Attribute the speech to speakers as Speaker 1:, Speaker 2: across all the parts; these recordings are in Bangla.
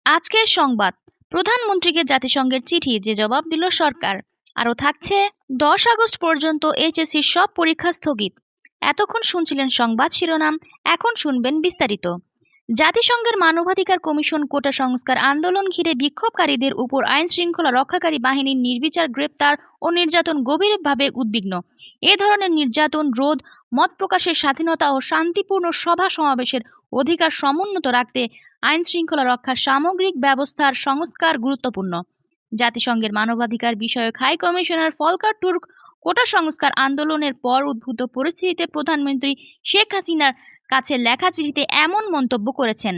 Speaker 1: আজকের সংবাদ, প্রধানমন্ত্রীকে জাতিসংঘের চিঠি, যে জবাব দিল সরকার। আরও থাকছে, 10 আগস্ট পর্যন্ত এইচএসসির সব পরীক্ষা স্থগিত। এতক্ষণ শুনছিলেন সংবাদ শিরোনাম, এখন শুনবেন বিস্তারিত। জাতিসংঘের মানবাধিকার কমিশন কোটা সংস্কার আন্দোলন ঘিরে বিক্ষোভকারীদের উপর আইন শৃঙ্খলা রক্ষাকারী বাহিনীর নির্বিচার গ্রেপ্তার ও নির্যাতন গভীরভাবে উদ্বিগ্ন। এ ধরনের নির্যাতন রোধ, মত প্রকাশের স্বাধীনতা ও শান্তিপূর্ণ সভা সমাবেশের অধিকার সমুন্নত রাখতে আইন শৃঙ্খলা রক্ষার সামগ্রিক ব্যবস্থার সংস্কার গুরুত্বপূর্ণ। জাতিসংঘের মানবাধিকার বিষয়ক হাই কমিশনার ফলকার তুর্ক কোটা সংস্কার আন্দোলনের পর উদ্ভূত পরিস্থিতিতে প্রধানমন্ত্রী শেখ হাসিনার কাছে লেখা চিঠিতে এমন মন্তব্য করেছেন।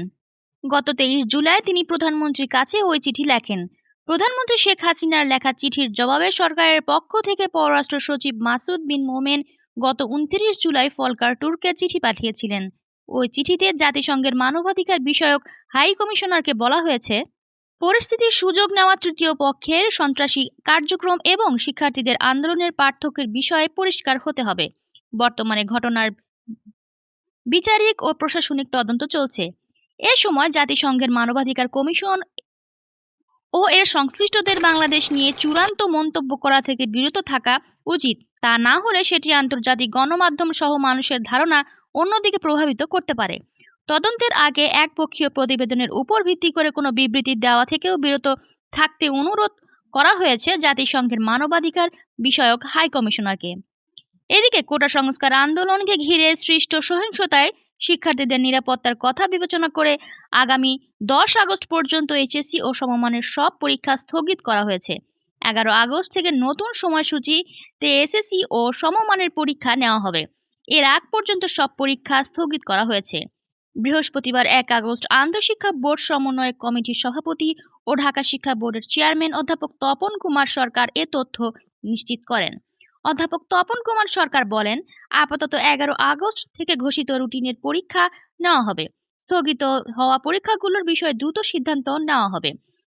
Speaker 1: গত 23 জুলাই তিনি প্রধানমন্ত্রীর কাছে ওই চিঠি লেখেন। প্রধানমন্ত্রী শেখ হাসিনার লেখা চিঠির জবাবে সরকারের পক্ষ থেকে পররাষ্ট্র সচিব মাসুদ বিন মোমেন গত 29 জুলাই ফলকার তুর্ককে চিঠি পাঠিয়েছিলেন। ওই চিঠিতে জাতিসংঘের মানবাধিকার বিষয়ক হাই কমিশনারকে বলা হয়েছে, পরিস্থিতির সুযোগ নেওয়া তৃতীয় পক্ষের সন্ত্রাসী কার্যক্রম এবং শিক্ষার্থীদের আন্দোলনের পার্থক্যের বিষয়ে পরিষ্কার হতে হবে। বর্তমানে ঘটনার বিচারিক ও প্রশাসনিক তদন্ত চলছে। এ সময় জাতিসংঘের মানবাধিকার কমিশন ও এর সংশ্লিষ্টদের বাংলাদেশ নিয়ে চূড়ান্ত মন্তব্য করা থেকে বিরত থাকা উচিত। তা না হলে সেটি আন্তর্জাতিক গণমাধ্যম সহ মানুষের ধারণা অন্যদিকে প্রভাবিত করতে পারে। তদন্তের আগে একপক্ষীয় প্রতিবেদনের উপর ভিত্তি করে কোনো বিবৃতি দেওয়া থেকেও বিরত থাকতে অনুরোধ করা হয়েছে জাতিসংঘের মানবাধিকার বিষয়ক হাই কমিশনারকে। এদিকে কোটা সংস্কার আন্দোলনকে ঘিরে সৃষ্ট সহিংসতায় শিক্ষার্থীদের নিরাপত্তার কথা বিবেচনা করে আগামী 10 আগস্ট পর্যন্ত এইচএসসি ও সমমানের সব পরীক্ষা স্থগিত করা হয়েছে। 11 আগস্ট থেকে নতুন সময়সূচিতে এসএসসি ও সমমানের পরীক্ষা নেওয়া হবে। এর আগ পর্যন্ত সব পরীক্ষা স্থগিত করা হয়েছে। বৃহস্পতিবার 1 আগস্ট আন্তঃশিক্ষা বোর্ড সমন্বয় কমিটির সভাপতি ও ঢাকা শিক্ষা বোর্ডের চেয়ারম্যান অধ্যাপক তপন কুমার সরকার এ তথ্য নিশ্চিত করেন। অধ্যাপক তপন কুমার সরকার বলেন, আপাতত 11 আগস্ট থেকে ঘোষিত রুটিনের পরীক্ষা নেওয়া হবে। স্থগিত হওয়া পরীক্ষাগুলোর বিষয়ে দ্রুত সিদ্ধান্ত নেওয়া হবে।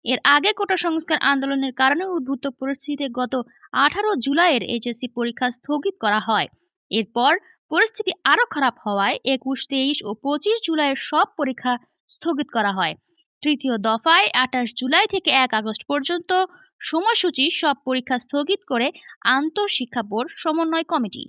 Speaker 1: এর আগে কোটা সংস্কার আন্দোলনের কারণে উদ্ভূত পরিস্থিতিতে গত 18 জুলাইয়ের এইচএসসি পরীক্ষা স্থগিত করা হয়। এরপর পরিস্থিতি আরও খারাপ হওয়ায় 21, 23 ও 25 জুলাইয়ের সব পরীক্ষা স্থগিত করা হয়। তৃতীয় দফায় 28 জুলাই থেকে 1 আগস্ট পর্যন্ত সময়সূচি সব পরীক্ষা স্থগিত করে আন্তঃশিক্ষা বোর্ড সমন্বয় কমিটি।